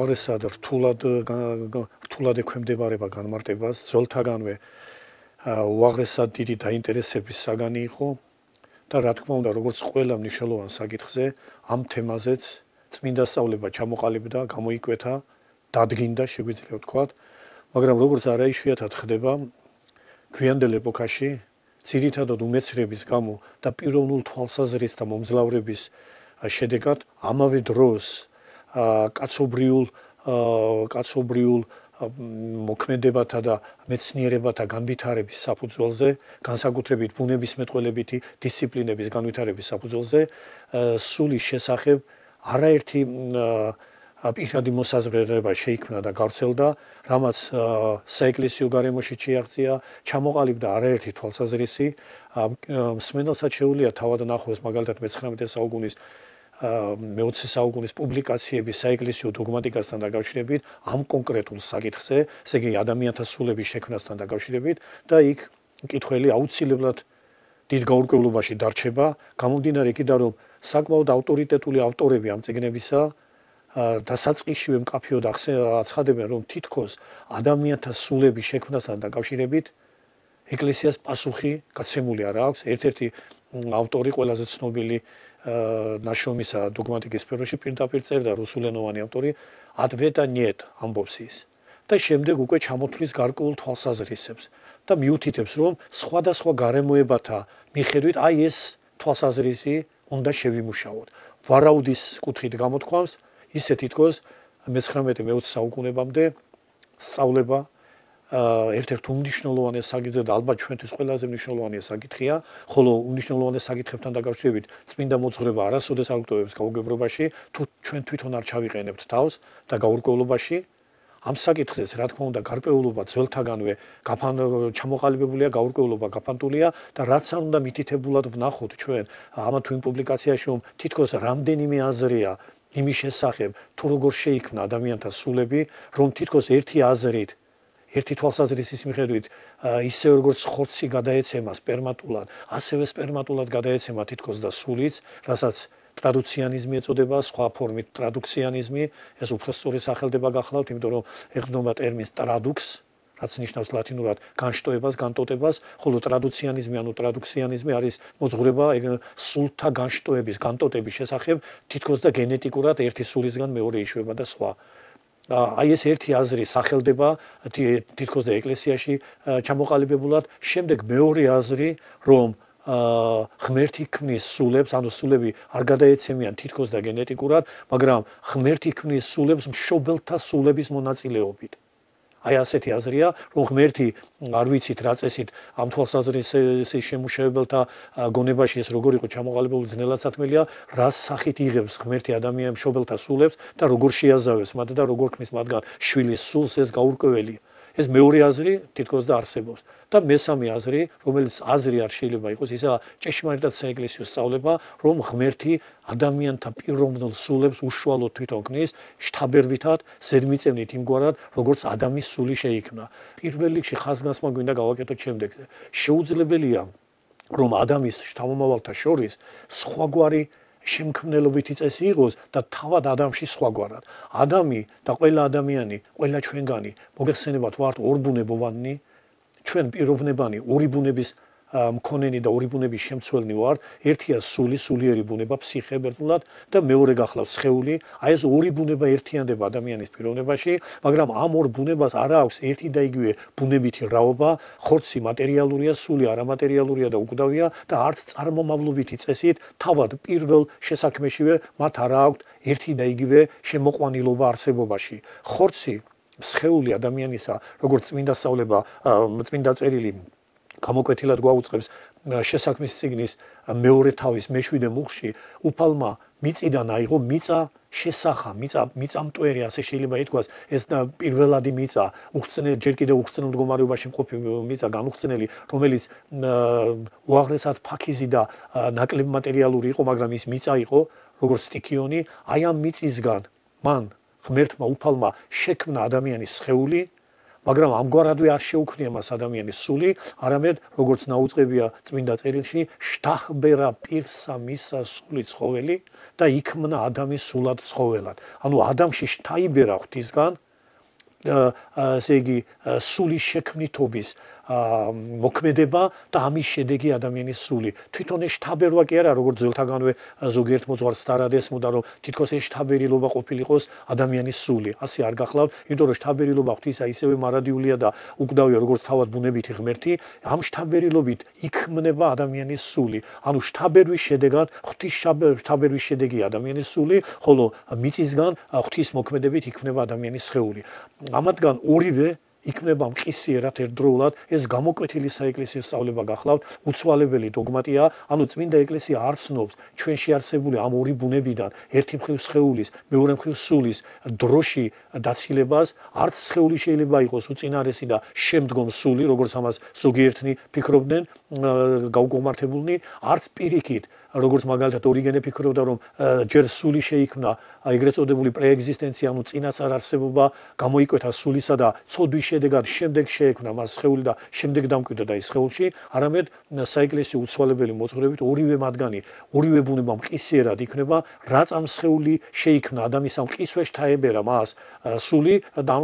უაღრესად რთულად ექვემდებარება განმარტებას, ძველთაგანვე უაღრესად დიდი დაინტერესების საგანი იყო და რა თქმა უნდა, როგორც ყველა მნიშვნელოვან საკითხზე, ამ თემაზეც წმინდა სწავლება ჩამოყალიბდა, გამოიკვეთა, დადგინდა, შეგვიძლია ვთქვათ, მაგრამ როგორც არაიშვიათად ხდება, გვიანდელ ეპოქაში ძირითადად უმეცრების გამო და პიროვნულ თვალსაზრისით და მომძლავრების შედეგად ამავე დროს კაცობრიულ მოქმედებათა და მეცნიერებათა განვითარების საფუძველზე, განსაკუთრებით ბუნებისმეტყველებითი დისციპლინების განვითარების საფუძველზე, სულის შესახებ არაერთი პირადი მოსაზრება შეიქმნა და გავრცელდა, რამაც საეკლესიო გარემოში შეაღწია, ჩამოყალიბდა არაერთი თვალსაზრისი, მსმენელსაც შეუძლია თავად ნახოს მაგალითად მე-19 საუკუნის მე-20 საუკუნის პუბლიკაციების საეკლესიო დოგმატიკასთან დაკავშირებით ამ კონკრეტულ საკითხზე, ესე იგი ადამიანთა სულების შექმნასთან დაკავშირებით და იქ მკითხველი აუცილებლად დიდ გაურკვევლობაში დარჩება, გამომდინარე იქიდან, რომ საკმაოდ ავტორიტეტული ავტორები ამ წიგნებისა და საწყისშივე მკაფიოდ აცხადებენ, რომ თითქოს ადამიანთა სულების შექმნასთან დაკავშირებით ეკლესიას პასუხი გაცემული არ აქვს. ერთ-ერთი ავტორი, ყველაზე ცნობილი ნაშრომისა დოგმატიკის სფეროში პირდაპირ წერდა რუსულენოვანი ავტორი ატვეტა ნიეტ ამბობს ის და შემდეგ უკვე ჩამოთვლის გარკვეულ თვალსაზრისებს და მიუთითებს, რომ სხვადასხვა გარემოებათა მიხედვით აი ეს თვალსაზრისი უნდა შევიმუშაოთ. ვარაუდის კუთხით გამოთქვამს, ისე თითქოს მე-19-მე-20 საუკუნებამდე სწავლება ერთ-ერთ უმნიშვნელოვანეს საკითხზე და ალბათ ჩვენთვის ყველაზე მნიშვნელოვანი საკითხია, ხოლო უმნიშვნელოვანეს საკითხებთან დაკავშირებით წმინდა მოძღვრება არასოდეს არ გვტოვებს გაუგებრობაში, თუ ჩვენ თვითონ არ ჩავიყენებთ თავს და გაურკვევლობაში. ამ საკითხზეც, რა თქმა უნდა, გარკვეულობა ძველთაგანვე ჩამოყალიბებულია, გაურკვევლობა გაფანტულია და რაც არ უნდა მითითებულად ვნახოთ ჩვენ ამა თუ იმ პუბლიკაციაში, რომ თითქოს რამდენიმე აზრია იმის შესახებ, თუ როგორ შეიქმნა ადამიანთა სულები, რომ თითქოს ერთი აზრით ერთი თვალსაზრისის მიხედვით ისე როგორც ხორცი გადაეცემა სპერმატულად, ასევე სპერმატულად გადაეცემა თითქოს და სულიც, რასაც ტრადუციანიზმი ეწოდება, სხვა ფორმით ტრადუქციანიზმი, ეს უფრო სწორი სახელდება გახლავთ, იმიტომ რომ ეხდნობა ტერმინს ტრადუქს, რაც ნიშნავს ლათინურად განშტოებას, განტოტებას, ხოლო ტრადუციანიზმი, ანუ ტრადუქციანიზმი არის მოძღვრება სულთა განშტოების, განტოტების შესახებ, თითქოს და გენეტიკურად ერთი სულისგან მეორე იშვება და სხვა. აი ეს ერთი აზრი სახელდება თითქოს და ეკლესიაში ჩამოყალიბებულად, შემდეგ მეორე აზრი, რომ ღმერთი ქმნის სულებს, ანუ სულები არ გადაეცემიან თითქოს და გენეტიკურად, მაგრამ ღმერთი ქმნის სულებს მშობელთა სულების მონაწილეობით. აი ასეთი აზრია, რომ ღმერთი არ ვიცით რა წესით ამ თვალსაზრისის შემუშავებელთა გონებაში ეს როგორ იყო ჩამოყალიბებული ძნელადსათმელია, რა სახით იღებს ღმერთი ადამიანის მშობელთა სულებს და როგორ შეაზავებს მათ და როგორ ქმნის მათგან შვილის სულს, ეს გაურკვეველია. ეს მეორე აზრი თითქოს და არსებობს. და მესამე აზრი, რომელიც აზრი არ შეიძლება იყოს, ისა ჭეშმარიტად საეკლესიო სწავლება, რომ ღმერთი ადამიანთა პიროვნულ სულებს უშუალოდ თვითონ ქმნის, შთაბერვითად, ზედმიწევნით იმგვარად, როგორც ადამიანის სული შეიქმნა. პირველ რიგში ხაზგასმა გვინდა გავაკეთოთ შემდეგზე. შეუძლებელია, რომ ადამიანის შთამომავალთა შორის სხვაგვარი შემქმნელობითი წესი იყოს და თავად ადამიანში სხვაგვარად. ადამი და ყველა ადამიანი, ყველა ჩვენგანი მოგეხსენებათ ვართ ორბუნებოვანი, ჩვენ პიროვნებანი ორი ბუნების მქონენი და ორი ბუნების შემცველნი ვართ, ერთია სული, სულიერი ბუნება, ფსიხე ბერტულად და მეორე გახლავთ სხეული. აი ეს ორი ბუნება ერთიანდება ადამიანის პიროვნებაში, მაგრამ ამ ორ ბუნებას არ აქვს ერთი და იგივე ბუნებითი რაობა, ხორცი მატერიალურია, სული არამატერიალურია და უკვდავია და არც წარმომავლობითი წესით თავად პირველ შესაქმეშივე მათ არ აქვს ერთი და იგივე შემოყვანილობა არსებობაში. ხორცი სხეული ადამიანისა, როგორც წმინდა სწავლება, წმინდა წერილი გამოკვეთილად გვაუწყებს შესაქმის წიგნის მეორე თავის მე-7 მუხლში, უფალმა მიწიდან აიღო მიწა შესახა, მიწა მტვერი, ასე შეიძლება ითქვას, ეს პირველადი მიწა, ჯერ კიდევ უხრწნელ მდგომარეობაში მყოფი მიწა, განუხრწნელი, რომელიც უაღრესად ფაქიზი და ნაკლებ მატერიალური იყო, მაგრამ ის მიწა იყო, როგორც სტიქიონი, აი ამ მიწისგან მან ღმერთმა უფალმა შექმნა ადამიანის სხეული, მაგრამ ამგვარადვე არ შეუქმნია მას ადამიანის სული, არამედ როგორც ნაუწყებია წმინდა წერილში, შთახბერა პირსა მისა სული ცხოველი და იქმნა ადამის სულად ცხოველად. ანუ ადამიანში შთაიბერა ღვთისგან, ესე იგი სულის შექმნითობის მოქმედება და ამის შედეგი ადამიანის სული. თვითონ ეს შთაბერვა კი არა, როგორც ძველთაგანვე ზოგიერთ მოძღვარს თარადესმოდა, რომ თითქოს ეს შთაბერილობა ყოფილიყოს ადამიანის სული. ასე არ გახლავთ, იმიტომ რომ შთაბერილობა ღვთისა ისევე მარადიულია და უკვდავია, როგორც თავად ბუნებითი ღმერთი, ამ შთაბერილობით იქმნება ადამიანის სული. ანუ შთაბერვის შედეგად ღვთის შთაბერვის შედეგია ადამიანის სული, ხოლო მიწისგან ღვთის მოქმედებით იქმნება ადამიანის სხეული. ამათგან ორივე იქნება მყისიერად ერთდროულად ეს გამოკვეთილი საეკლესიო სწავლება გახლავთ უცვალებელი დოგმატია ანუ წმინდა ეკლესია არ ცნობს ჩვენში არსებული ამ ორი ბუნებიდან ერთი მხრივ სხეულის მეორე მხრივ სულის დროში დაცილებას არც სხეული შეიძლება იყოს უწინარესი და შემდგომ სული როგორც ამას ზოგიერთნი ფიქრობდნენ გაუკომართებულნი არც პირიქით როგორც მაგალითად ორიგენე ფიქრობდა რომ ჯერ სული შეიქმნა ეგრეთ წოდებული პრეექსისტენცია ანუ წინასწარ არსებობა გამოიკვეთა სულისა და ცოდვის შედეგად შემდეგ შეექმნა მას სხეული და შემდეგ დამკვიდრდა და ის სხეულში არამედ საეკლესიო უცვალებელი მოძღვრებით ორივე მათგანი ორივე ბუნება მყისიერად იქნება რაც ამ სხეული შეიქმნა ადამიანის ამ მყისვე შთაებერა მას სული და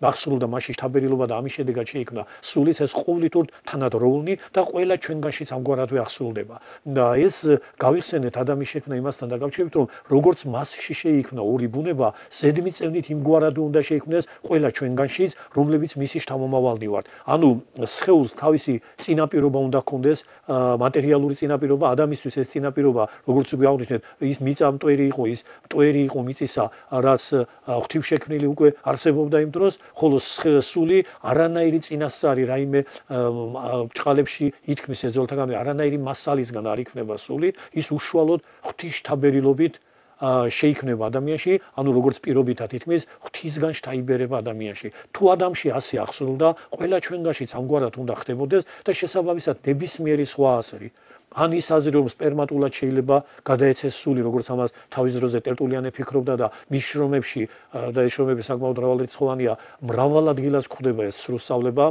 აღსრულდა მასში შთაბერილობა და ამის შედეგად შეიქმნა სულის ეს ყოვლითურ თანადროულნი და ყველა ჩვენგანშიც ამგვარადვე აღსრულდება და ეს გავიხსენეთ ადამიანის შექმნა იმასთან დაკავშირებით რომ როგორც მასში შეიქმნა ორი ბუნება ზედმიწევნით იმგვარად უნდა შეიქმნას ყველა ჩვენგანშიც რომლებიც მისი შთამომავალნი ვართ ანუ სხეულს თავისი წინაპირობა უნდა ჰქონდეს მატერიალური წინაპირობა ადამიანისთვის ეს წინაპირობა როგორც ვიაღვნიშნეთ ის მიწა მტვერი იყო ის მტვერი იყო მიწისა რაც ღვთისშექმნილი უკვე არსებობდა იმ დროს ხოლო სული არანაირი წინასწარი რაიმე ბრჭყალებში ითქმის ეძველთაგანვე არანაირი მასალისგან არ იქნება სული ის უშუალოდ ღვთისშთაბერილობით შეიქმნება ადამიანში, ანუ როგორც პირობითად ითქმის, ღვთისგან შთაიბერება ადამიანში. თუ ადამიანში ასე აღსრულდა, ყველა ჩვენგანშიც ამგვარად უნდა ხდებოდეს და შესაბამისად ნებისმიერი სხვა აზრი. ან ის აზრი რომ სპერმატულად შეიძლება გადაეცეს სული, როგორც ამას თავის დროზე ტერტულიანე ფიქრობდა და მის შრომებში და ეს შრომები საკმაოდ მრავალრიცხოვანია, მრავალ ადგილას გვხვდება ეს სრულსწავლება.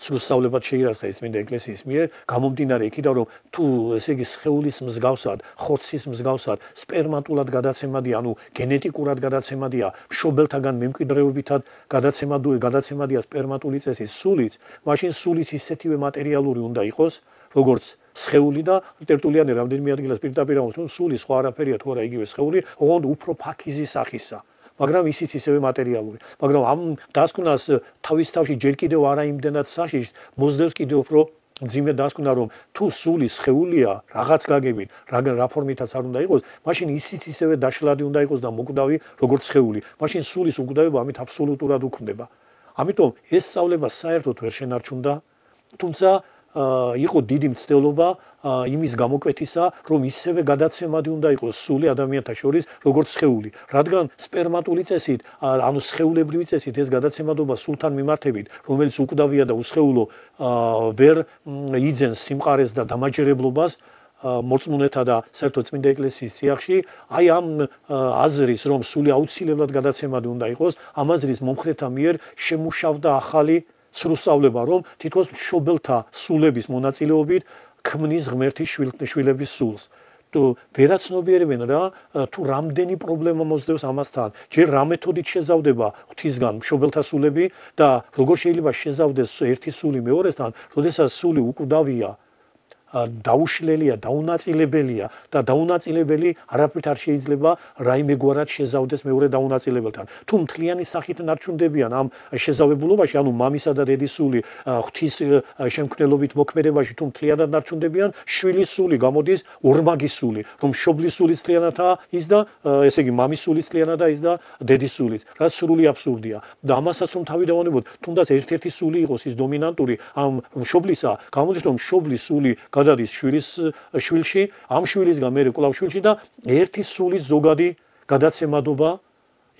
სრულსწავლებად შეირართა ეს წმინდა ეკლესიის მიერ გამომდინარე იქიდან რომ თუ ესე იგი სხეულის მსგავსად, ხორცის მსგავსად სპერმატულად გადაცემადია, ანუ გენეტიკურად გადაცემადია, მშობელთაგან მემკვიდრეობითად გადაცემადია სპერმატული წესის სულიც, მაშინ სულიც ისეთივე მატერიალური უნდა იყოს, როგორც სხეული და ტერტულიანე რამდენიმე ადგილას პირდაპირ ამბობს, რომ სული სხვა არაფერია თუ არა იგივე სხეული, ოღონდ უფრო ფაქიზის სახისა. მაგრამ ისიც ისევე მატერიალური. მაგრამ ამ დასკვნას თავის თავში ჯერ კიდევ არა იმდენად საშიშს, მოსდევს კიდევ უფრო ძიმე დასკვნა, რომ თუ სული სხეულია, რაღაც გაგებით, რა ფორმითაც არ უნდა იყოს, მაშინ ისიც ისევე დაშლადი უნდა იყოს და მოკვდავი, როგორც სხეული. მაშინ სულის უკვდავება ამით აბსოლუტურად უქმდება. ამიტომ ეს სწავლება საერთოდ ვერ შენარჩუნდა, თუმცა იყო დიდი მცდელობა იმის გამოკვეთისა, რომ ისევე გადაცემადი უნდა იყოს სული ადამიანთა შორის, როგორც სხეული. რადგან სპერმატული წესით, ანუ სხეულებრივი წესით ეს გადაცემადობა სულთან მიმართებით, რომელიც უკვდავია და უსხეულო, ვერ იძენს სიმყარეს და დამაჯერებლობას მოწმუნეთა და საერთოდ წმინდა ეკლესიის წიაღში, აი ამ აზრის, რომ სული აუცილებლად გადაცემადი უნდა იყოს, ამ აზრის მომხრეთა მიერ შემუშავდა ახალი სრულსწავლება, რომ თითქოს მშობელთა სულების მონაწილეობით ქმნის ღმერთის შვილების სულს. თუ ვერაცნობიერებენ რა, თუ რამდენი პრობლემა მოსდევს ამასთან, ჯერ რა მეთოდით შეზავდება ღვთისგან მშობელთა სულები და როგორ შეიძლება შეზავდეს ერთი სული მეორესთან, როდესაც სული უკვდავია, დაუშლელია, დაუნაწილებელია და დაუნაწილებელი არაფრით არ შეიძლება რაიმეგვარად შეზავდეს მეორე დაუნაწილებელთან. თუ მთლიანი სახით ნარჩუნდებიან ამ შეზავებულობაში, ანუ მამისა და დედის სული ღვთის შემქმნელობით მოქმედებაში თუ მთლიანად ნარჩუნდებიან, შვილის სული გამოდის ორმაგის სული, რომ მშობლის სულიც მთლიანადაა ის და ესე იგი მამის სულიც მთლიანადაა ის და დედის სულიც, რაც სრული აბსურდია. და ამასაც რომ თავი დავანებოთ, თუნდაც ერთ-ერთი სული იყოს ის დომინანტური ამ მშობლისა, გამოდის რომ მშობლის სული გადადის შვილში, ამ შვილისგან მერე კვლავ შვილში და ერთი სულის ზოგადი გადაცემადობა,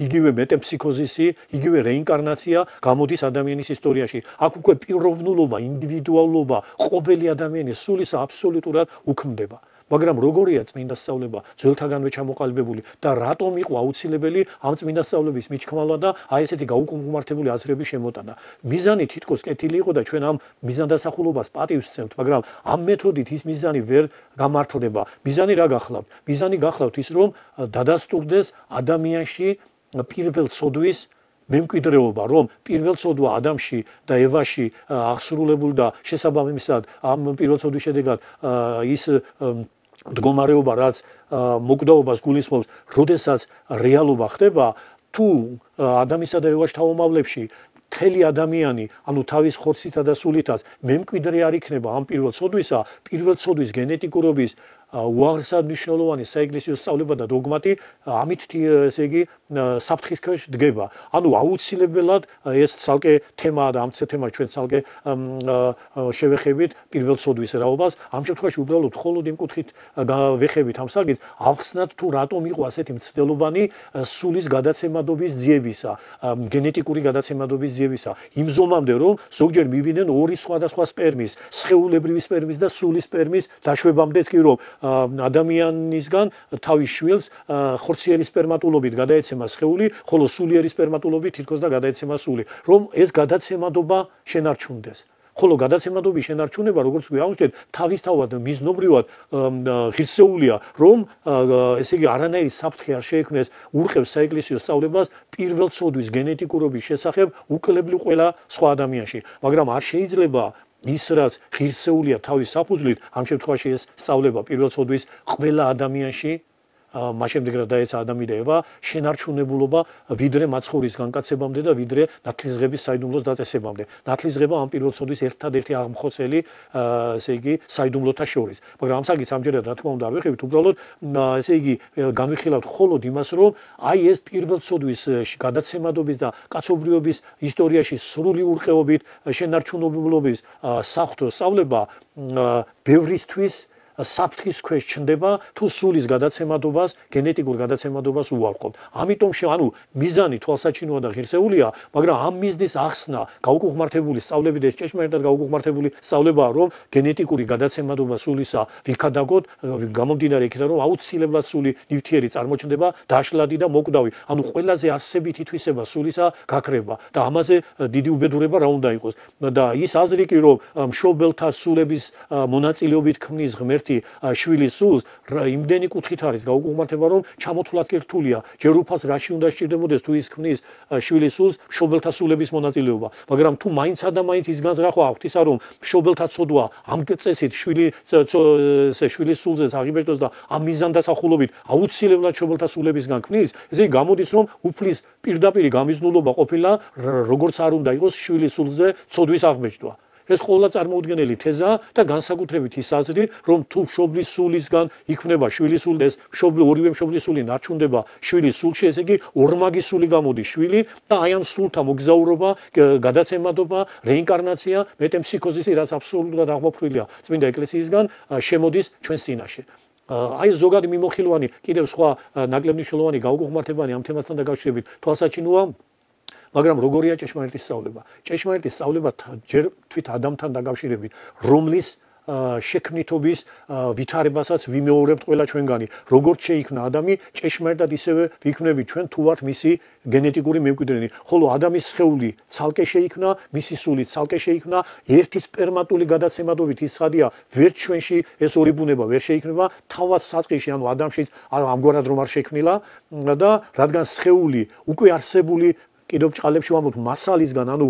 იგივე მეტემფსიქოზისი, იგივე რეინკარნაცია გამოდის ადამიანის ისტორიაში. აქ უკვე პიროვნულობა, ინდივიდუალობა, ყოველი ადამიანის სულისა აბსოლუტურად უქმდება. მაგრამ როგორია წმინდა სწავლება ძველთაგანვე ჩამოყალიბებული და რატომ იყო აუცილებელი ამ წმინდა სწავლების მიჩქმალვა და აი ესეთი გაუკუღმართებული აზრების შემოტანა. მიზანი თითქოს კეთილი იყო და ჩვენ ამ მიზანდასახულობას პატივს ვსცემთ, მაგრამ ამ მეთოდით ის მიზანი ვერ გამართლდება. მიზანი რა გახლავთ? მიზანი გახლავთ ის, რომ დადასტურდეს ადამიანში პირველ სოდვის მემკვიდრეობა, რომ პირველ სოდვა ადამიანში და ევაში აღსრულებულ და შესაბამისად ამ პირველ სოდვის შედეგად ის მდგომარეობა, რაც მოკვდაობას გულისხმობს, როდესაც რეალობა ხდება, თუ ადამიანსა და ევას თავმავლებში მთელი ადამიანი, ანუ თავის ხორცითა და სულითაც მემკვიდრე არ იქნება ამ პირველ სოდვისა, პირველ სოდვის გენეტიკურობის უაღრესადმნიშვნელოვანი საეკლესიო სწავლება და დოგმატი ამით ესე იგი საფრთხის ქვეშ დგება. ანუ აუცილებლად ეს ცალკე თემაა და ამ თემას ჩვენ ცალკე შევეხებით პირველ სოდვის რაობას. ამ შემთხვევაში უბრალოდ მხოლოდ იმ კუთხით ვეხებით ამ საკითხს, ავხსნათ თუ რატომ იყო ასეთი მცდელობანი სულის გადაცემადობის ძიებისა, გენეტიკური გადაცემადობის ძიებისა. იმ ზომამდე, რომ ზოგჯერ მივიდნენ ორი სხვადასხვა სპერმის, სხეულებრივი სპერმის და სულის სპერმის დაშვებამდეც კი რომ ადამიანისგან თავის შვილს ხორციელი სპერმატულობით გადაეცემა სხეული, ხოლო სულიერი სპერმატულობით თითქოს და გადაეცემა სული, რომ ეს გადაცემადობა შენარჩუნდეს. ხოლო გადაცემადობის შენარჩუნება, როგორც გვიაუჩნდეთ, თავისთავად მიზნობრივად ღირსეულია, რომ ესე იგი არანაირი საფრთხე არ შეექმნეს ურყევს საეკლესიო სწავლებას პირველ სოდვის გენეტიკურობის შესახებ უკლებლივ ყველა სხვა ადამიანში, მაგრამ არ შეიძლება ის რაც ღირსეულია თავის საფუძვლით, ამ შემთხვევაში ეს სწავლება პირველ სოდვის ყველა ადამიანში მას შემდეგ რა დაეცა ადამი და ევა შენარჩუნებულობა ვიდრე მაცხოვრის განკაცებამდე და ვიდრე ნათლისღების საიდუმლოს დაწესებამდე. ნათლისღება ამ პირველ სოდვის ერთადერთი აღმხოცელი ესე იგი საიდუმლოთა შორის. მაგრამ ამ საკითხს ამჯერად რა თქმა უნდა არ ვეხებით, უბრალოდ ესე იგი განვიხილავთ მხოლოდ იმას, რომ აი ეს პირველ სოდვის გადაცემადობის და კაცობრიობის ისტორიაში სრული ურყეობით შენარჩუნებულობის საღვთო სწავლება ბევრისთვის საფრთხის ქვეშ ჩნდება თუ სულის გადაცემადობას, გენეტიკურ გადაცემადობას უარყოფთ. ამიტომ ანუ მიზანი თვალსაჩინოა და ღირსეულია, მაგრამ ამ მიზნის ახსნა გაუკუღმართებული სწავლებით ეს ჭეშმარიტად გაუკუღმართებული სწავლებაა, რომ გენეტიკური გადაცემადობა სულისა ვიქადაგოთ, გამომდინარე იქიდან, რომ აუცილებლად სული ნივთიერი წარმოჩნდება, დაშლადი და მოკვდავი. ანუ ყველაზე არსებითი თვისება სულისა გაქრება და ამაზე დიდი უბედურება რა უნდა იყოს. და ის აზრი კი, რომ მშობელთა სულების მონაწილეობით ქმნის ღმერთი შვილის სულს, იმდენი კუთხით არის გაუკუღმართება, რომ ჩამოთვლაც კი რთულია. ჯერ უფალს რაში უნდა სჭირდებოდეს თუ ის ქმნის შვილის სულს მშობელთა სულების მონაწილეობა. მაგრამ თუ მაინცა და მაინც ის განზრახვა აქვს ისა, რომ მშობელთა ცოდვა ამ წესით შვილის სულზეც აღიბეჭდოს და ამ მიზანდასახულობით აუცილებლად მშობელთა სულებისგან ქმნის, ესე იგი გამოდის, რომ უფლის პირდაპირი გამიზნულობა ყოფილა, როგორც არ უნდა იყოს შვილის სულზე ცოდვის აღბეჭდვა. ეს ყველა წარმოუდგენელი თეზა და განსაკუთრებით ის აზრი, რომ თუ მშობლის სულისგან იქმნება შვილის სული, ეს ორივე მშობლის სული ნარჩუნდება შვილის სულში, ესე იგი ორმაგი სული გამოდის შვილი და აი ამ სულთა მოგზაურობა, გადაცემადობა, რეინკარნაცია, მეტემფსიქოზისი, რაც აბსოლუტურად აღმოფხვრილია წმინდა ეკლესიისგან, შემოდის ჩვენს წინაშე. აი ზოგადი მიმოხილვანი, კიდევ სხვა ნაკლებ მნიშვნელოვანი გაუკუღმართებანი ამ თემასთან დაკავშირებით თვალსაჩინოა, მაგრამ როგორია ჭეშმარიტი სწავლება? ჭეშმარიტი სწავლება ჯერ თვით ადამიანთან დაკავშირებით, რომლის შექმნითობის ვითარებასაც ვიმეორებთ ყველა ჩვენგანი. როგორც შეიქმნა ადამი, ჭეშმარიტად ისევე ვიქმნებით ჩვენ თუ ვართ მისი გენეტიკური მემკვიდრენი. ხოლო ადამიანის სხეული ცალკე შეიქმნა, მისი სული ცალკე შეიქმნა, ერთი სპერმატული გადაცემადობით ის ხადია, ვერც ჩვენში ეს ორი ბუნება ვერ შეიქმნება, თავად საწყისში, ანუ ადამიანშიც ამგვარად რომ არ შექმნილა და რადგან სხეული უკვე არსებული კიდევ ბრჭყალებში ვამბობთ მასალისგან, ანუ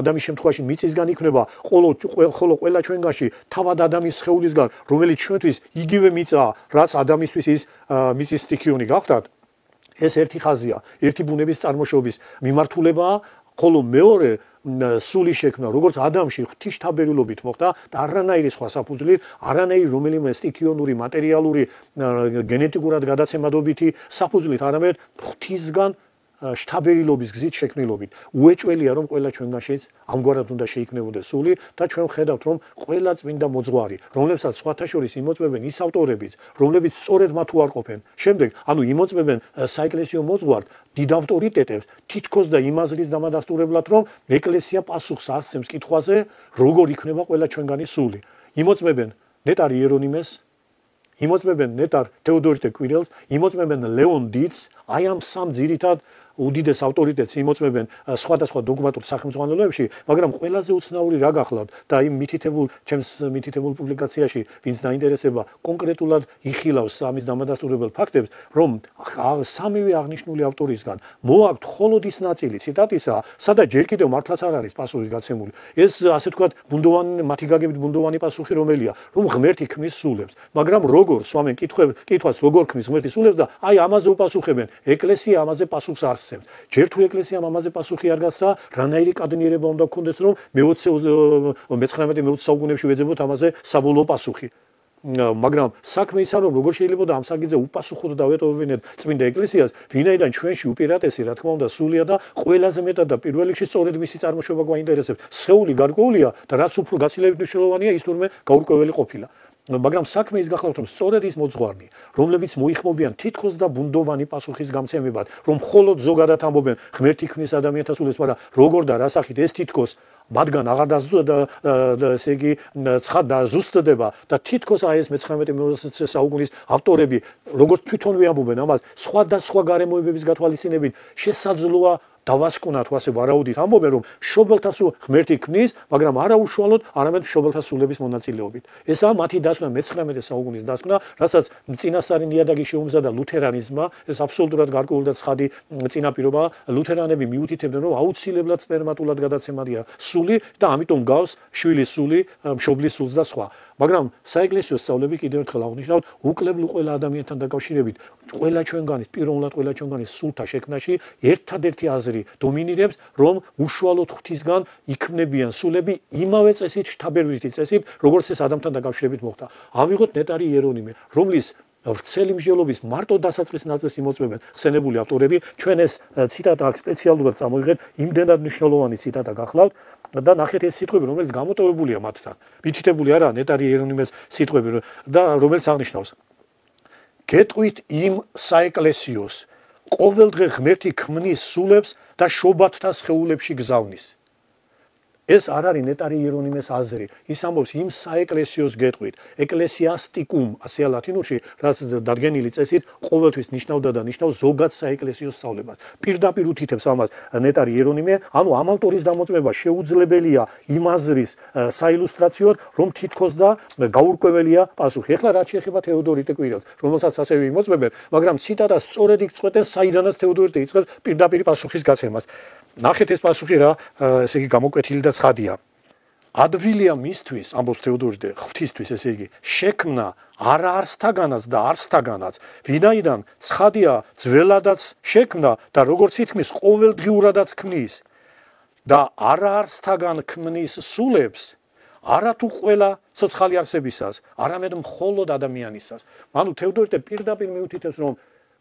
ადამიანის შემთხვევაში მიწისგან იქნება, ხოლო ყველა ჩვენგანში თავად ადამიანის სხეულისგან, რომელიც ჩვენთვის იგივე მიწაა, რაც ადამიანისთვის ის მიწის სტიქიონი გახდათ, ეს ერთი ხაზია, ერთი ბუნების წარმოშობის მიმართულებაა, ხოლო მეორე სული შექმნა, როგორც ადამიანში ღვთისმშობელობით მოხდა და არანაირი სხვა საფუძვლით, არანაირი რომელიმე სტიქიონური, მატერიალური, გენეტიკურად გადაცემადობითი საფუძვლით, არამედ ღვთისგან შთაბერილობის გზით შექმნილობით. უეჭველია რომ ყველა ჩვენგანშიც ამგვარად უნდა შეიქმნებოდეს სული და ჩვენ ხედავთ რომ ყველა წმინდა მოძღვარი, რომლებსაც სხვათა შორის იმოწმებენ ის ავტორებიც, რომლებიც სწორედ მათ უარყოფენ. შემდეგ, ანუ იმოწმებენ საეკლესიო მოძღვართ დიდ ავტორიტეტებს, თითქოს და იმ აზრის დამადასტურებლად, რომ ეკლესია პასუხს ასცემს კითხვაზე, როგორ იქნება ყველა ჩვენგანი სული. იმოწმებენ ნეტარ იერონიმეს, იმოწმებენ ნეტარ თეოდორიტე კვირელს, იმოწმებენ ლეონ დიც, აი ამ სამ ძირითად უდიდეს ავტორიტეტს იმოწმებენ სხვადასხვა დოგმატურ სახელმძღვანელოებში, მაგრამ ყველაზე უცნაური რა გახლავთ და იმ ჩემს მითითებულ პუბლიკაციაში, ვინც დაინტერესება, კონკრეტულად იხილავს ამის დამადასტურებელ ფაქტებს, რომ სამივე აღნიშნული ავტორისგან მოაქვთ მხოლოდ ის ნაწილი ციტატისა, სადაც ჯერ კიდევ მართლაც არ არის პასუხი გაცემული. ეს ასე ვთქვათ, მათი გაგებით ბუნდოვანი პასუხი რომელია, რომ ღმერთი ქმნის სულებს, მაგრამ როგორ სვამენ კითხვას, როგორ ქმნის ღმერთი სულებს და აი ამაზე უპასუხებენ, ეკლესია ამაზე პასუხს არ ჯერ თუ ეკლესიამ ამაზე პასუხი არ გასცა, რანაირი კადნიერება უნდა გქონდეს, რომ მე-19-20 საუკუნეებში ვეძებოთ ამაზე საბოლოო პასუხი. მაგრამ საქმე ისაა, რომ როგორ შეიძლება და ამ საკითხზე უპასუხოდ დავეტოვებინეთ წმინდა ეკლესიას, ვინაიდან ჩვენში უპირატესი, რა თქმა უნდა, სულია და ყველაზე მეტად და პირველ რიგში სწორედ მისი წარმოშობა გვაინტერესებს. სხეული გარკვეულია და რაც უფრო გაცილებით მნიშვნელოვანია, ის თურმე გაურკვეველი ყოფილა. მაგრამ საქმე ის გახლავთ, რომ სწორედ ის მოძღვარნი, რომლებიც მოიხმობიან თითქოს და ბუნდოვანი პასუხის გამცემებად, რომ მხოლოდ ზოგადად ამბობენ ღმერთი ქმნის ადამიანთა სულებს, მაგრამ როგორ და რა სახით ეს თითქოს მათგან აღარ ესე იგი ცხადდა ზუსტდება და თითქოს აი ეს მე-19 საუკუნის ავტორები, როგორც თვითონვე ამბობენ ამას, სხვადასხვა გარემოებების გათვალისწინებით შესაძლოა დავასკვნათ ასე ვარაუდით ამბობენ რომ მშობელთა სულ ღმერთი ქმნის, მაგრამ არა უშუალოდ, არამედ მშობელთა სულების მონაწილეობით. ესაა მათი დასკვნა მე-19 საუკუნის დასკვნა, რასაც წინასწარი ნიადაგი შეუმზადა ლუთერანიზმმა, ეს აბსოლუტურად გარკვეული და ცხადი წინაპირობაა. ლუთერანები მიუთითებდნენ რომ აუცილებლად სპერმატულად გადაცემადია სული და ამიტომ გავს შვილის სული, მშობლის სულს და სხვა. მაგრამ საეკლესიო სწავლები კიდევ ერთხელ აღნიშნავთ, უკლებლო ყველა ადამიანთან დაკავშირებით, ყველა ჩვენგანის, პიროვნულად ყველა ჩვენგანის სულთა შექმნაში ერთადერთი აზრი დომინირებს, რომ უშუალოდ ღვთისგან იქმნებიან სულები იმავე წესით, შთაბეჭდილ წესით, როგორც ეს ადამიანთან დაკავშირებით მოხდა. ავიღოთ ნეტარი იერონიმე, რომლის ვრცელი მსჯელობის მარტო დასაწყის ნაწილს იმოწმებენ ხსენებული ავტორები. ჩვენ ეს ციტატა აქ სპეციალურად წამოვიღეთ, იმდენად მნიშვნელოვანი ციტატა გახლავთ და ნახეთ ეს სიტყვები, რომელიც გამოტოვებულია მათთან. მითითებული არა ნეტარი იერონიმეს სიტყვები და რომელიც აღნიშნავს: გეტყვით იმ საეკლესიოს, ყოველდღე ღმერთი ქმნის სულებს და შობათთა სხეულებში გზავნის. ეს არ არის ნეტარი იერონიმეს აზრი. ის ამბობს იმ საეკლესიოს გეტყვით, ეკლესიასტიკუმ, ასეა ლათინურში, რაც დადგენილი წესით ყოველთვის ნიშნავდა და ნიშნავს ზოგად საეკლესიოს სწავლებას. პირდაპირ უთითებს ამას ნეტარი იერონიმე, ანუ ამ ავტორის დამოწმება შეუძლებელია იმ აზრის საილუსტრაციოდ, რომ თითქოს და გაურკვეველია პასუხი. ეხლა რაც შეეხება თეოდორიტე კვირელს, რომელსაც ასევე იმოწმებენ, მაგრამ ციტატა სწორედ იქ წყვეტენ, საიდანაც თეოდორიტე იწყებს პირდაპირ პასუხის გაცემას. ნახეთ ეს პასუხი რა, ესე იგი გამოკვეთილი და ცხადია. ადვილია მისთვის, ამბობს თეოდორიტე, ღვთისთვის, ესე იგი, შექმნა არა არსთაგანაც და არსთაგანაც, ვინაიდან ცხადია ძველადაც შექმნა და როგორც ითქმის, ყოველდღიურადაც ქმნის და არა არსთაგან ქმნის სულებს, არა თუ ყველა ცოცხალი არსებისას, არამედ მხოლოდ ადამიანისას. ანუ თეოდორიტე პირდაპირ მიუთითებს, რომ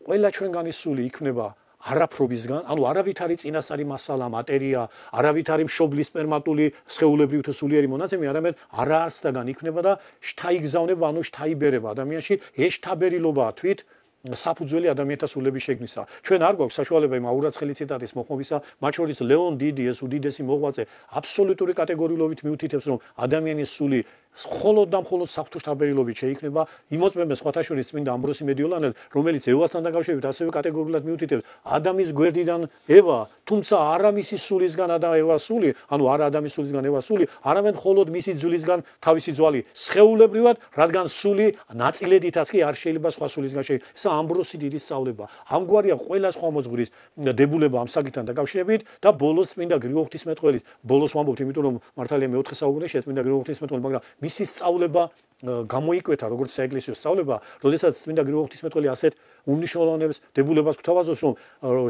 ყველა ჩვენგანი სული იქმნება არაფრობისგან, ანუ არავით არის წინასწარი მასალა, მატერია, არავით არის მშობლის სპერმატული სხეულებრივი თუ სულიერი მონაცემი, არამედ არაარსთაგან იქმნება და შთაიგზავნება, ანუ შთაიბერება ადამიანში, ეს შთაბერილობაა თვით საფუძველი ადამიანთა სულების შექმნისა. ჩვენ არ გვაქვს საშუალება იმ აურაცხელი ციტატის მოხმობისა, მათ შორის ლეონ დიდი, ეს უდიდესი მოღვაწე, აბსოლუტური კატეგორიულობით მიუთითებს, რომ ადამიანის სული მხოლოდ და მხოლოდ საფრთხო შთაბერილობით შეიქმნება. იმოწმებენ სხვათა შორის წმინდა ამბროსი მედიოლანელს, რომელიც ევასთან დაკავშირებით ასევე კატეგორიულად მიუთითებს, ადამიანის გვერდიდან ევა, თუმცა არა მისი სულისგან ევას სული, ანუ არა ადამიანის სულისგან ევას სული, არამედ მხოლოდ მისი ძვლისგან თავისი ძვალი სხეულებრივად, რადგან სული ნაწილედითაც კი არ შეიძლება სხვა სულისგან შეიქმნას. ეს ამბროსი დიდი სწავლება. ამგვარია ყველა სხვა მოძღვრის დებულება ამ საკითხთან დაკავშირებით და ბოლოს წმინდა გრიგოლ ღვთისმეტყველის, ბოლოს ვამბობთ, იმიტომ რომ მართალია მე-4 საუკუნეში წმინდა გრიგოლ ღვთისმეტყველი, მაგრამ მისი სწავლება გამოიკვეთა როგორც საეკლესიო სწავლება, როდესაც წმინდა გრიგოლ ღვთისმეტყველი ასეთ უმნიშვნელოვანეს დებულებას გვთავაზობს, რომ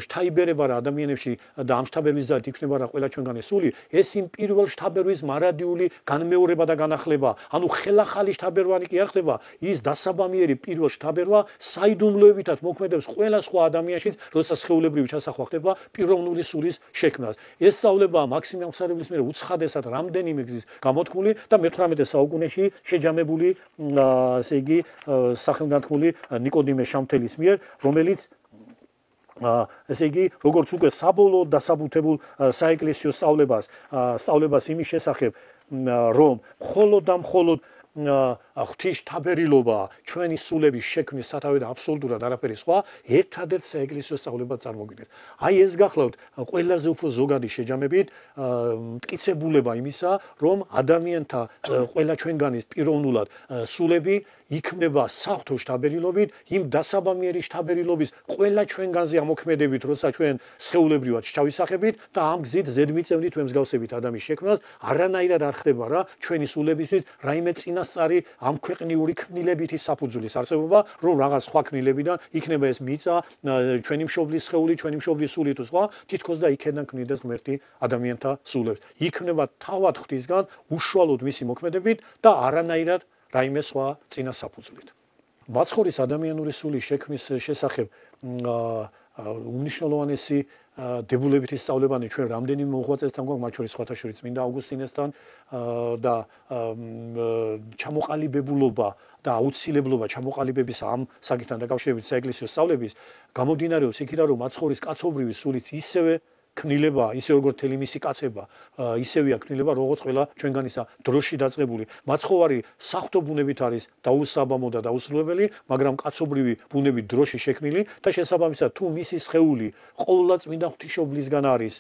შთაიბერება რა ადამიანებში და ამ შთაბერვისგან იქნება რა ყველა ჩვენგანი სული, ეს იმ პირველ შთაბერვის მარადიული განმეორება და განახლება, ანუ ხელახალი შთაბერვანი კი არ ხდება, ის დასაბამიერი პირველ შთაბერვა საიდუმლოებითაც მოქმედებს ყველა სხვა ადამიანშიც, როდესაც სხეულებრივი ჩასახვა ხდება პიროვნული სულის შექმნას. ეს სწავლება მაქსიმilian მხსარებლის მიერ უცხადესად რამდენიმე გზის გამოთქმული და მე-18 საუკუნეში შეჯამებული, ესე იგი, სახელგანთქმული ნიკოდიმე შამთელის მიერ, რომელიც ესე იგი, როგორც უკვე საბოლოოდ დასაბუთებულ საეკლესიო სწავლებას იმის შესახებ, რომ მხოლოდ და მხოლოდ ღვთისმშობლობა, ჩვენი სულების შექმნის სათავე და აბსოლუტურად არაფერი სხვა, ერთადერთ საეკლესიო სწავლებად წარმოგვიდგენთ. აი ეს გახლავთ ყველაზე უფრო ზოგადი შეჯამებით მტკიცებულება იმისა, რომ ადამიანთა ყველა ჩვენგანის პიროვნულად სულები იქმნება საღვთო შთაბერილობით, იმ დასაბამიერი შთაბერილობის ყველა ჩვენგანზე ამოქმედებით, როცა ჩვენ სხეულებრივად შევისახებით და ამ გზით ზედმიწევნით ვემსგავსებით ადამიანის შექმნას, არანაირად არ ხდება რა ჩვენი სულებისთვის რაიმე წინასწარი ამ ქვეყნიური ქმნილებითი საფუძვლის არსებობა, რომ რაღაც სხვა ქმნილებიდან იქნება ეს მიწა, ჩვენი მშობლის სხეული, ჩვენი მშობლის სული თუ სხვა, თითქოს და იქიდან ქმნიდეს ღმერთი ადამიანთა სულებს. იქნება თავად ღვთისგან უშუალოდ მისი მოქმედებით და არანაირად რაიმე სხვა წინა საფუძვლით. მაცხოვრის ადამიანური სულის შექმნის შესახებ უმნიშვნელოვანესი დებულებითი სწავლებანი ჩვენ რამდენიმე მოღვაწეებთან გვაქვს, მათ შორის სხვათა შორის წმინდა ავგუსტინესთან და ჩამოყალიბებულობა და აუცილებლობა ჩამოყალიბების ამ საკითხთან დაკავშირებით საეკლესიო სწავლების გამომდინარეობს იქიდან, რომ მაცხოვრის კაცობრივი სულით ისევე ქმნილება, ისე როგორც თელი მისი კაცება, ისევია ქმნილება, როგორც ყველა ჩვენგანისა დროში დაწყებული. მაცხოვარი საღვთო ბუნებით არის დაუსაბამო და დაუსრულებელი, მაგრამ კაცობრივი ბუნებით დროში შექმნილი და შესაბამისად თუ მისი სხეული ყოვლადწმინდა ღვთისმშობლისგან არის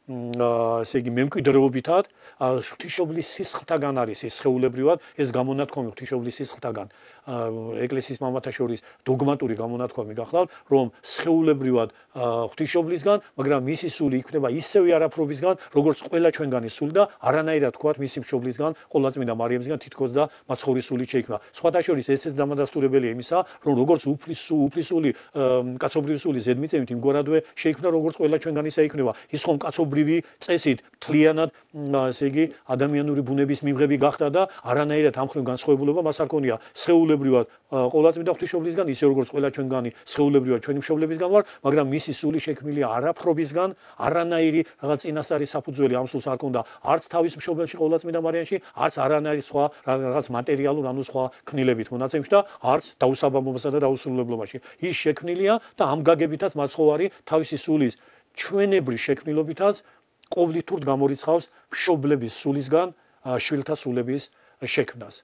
ესე იგი მემკვიდრეობითად ღვთისმშობლის სისხლთაგან არის ეს სხეულებრივად ეს გამონათქვამი ღვთისმშობლის სისხლთაგან ეკლესიის მამათა შორის დოგმატური გამონათქვამი გახლავთ რომ სხეულებრივად ღვთისმშობლისგან მაგრამ მისი სული იქნება ისევე არაფრობისგან როგორც ყველა ჩვენგანი სული და არანაირად თქვათ მისი მშობლისგან ყოვლადწმინდა მარიამისგან თითქოს და მაცხოვრის სული შეიქმნა სხვათა შორის ესეც დამადასტურებელია იმისა რომ როგორც უფლისული კაცობრივი სული ზედმიწევნით იმგვარადვე შეიქმნა როგორც ყველა ჩვენგანისა იქნება ის ხომ კაცობრივი წესით თლიანად ესე იგი ადამიანური ბუნების მიღები გახდა და არანაირად ამ ხრივ განსხვავებულობა მას არ ქონია სხეულებრივად ყოვლადწმინდა ღვთისმშობლისგან ისე როგორც ყველა ჩვენგანი სხეულებრივად ჩვენი მშობლებისგან ვარ მაგრამ მისი სული შექმნილია არაფრობისგან არანაირი რაღაც წინასწარი საფუძველი ამ სულს არ ქონდა არც თავის მშობელში ყოვლადწმინდა მარიამში არც არანაირი სხვა რაღაც მატერიალურ ანუ სხვა ქმნილებით მონაცემში და არც დაუსაბამობასა და დაუსრულებლობაში ის შექმნილია და ამ გაგებითაც მაცხოვარი თავისი სულის ჩვენებრივ შექმნილობითაც ყოვლითურთ გამორიცხავს მშობლების სულისგან შვილთა სულების შექმნას.